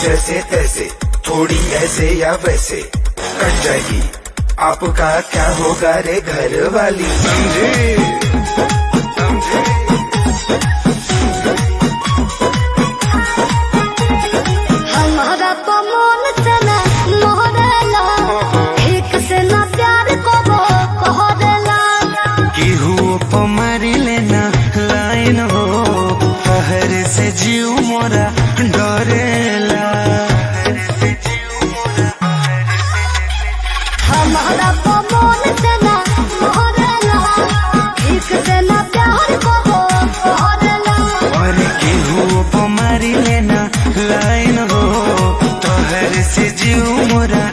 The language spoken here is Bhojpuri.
जैसे तैसे, थोड़ी ऐसे या वैसे कट जाएगी, आपका क्या होगा रे घर वाली, समझे समझे। हमारा तो मन से ना मोहरेला, एक से ना प्यार को वो कहरेला। केहू पे मारी लेना लाइन हो, कहर से जीव मोरा डरेला। हमारा तो मन से ना मोहरेला, एक से ना प्यार को वो कहरेला। और केहू पे मारी लेना लाइन हो, कहर से जीव मोरा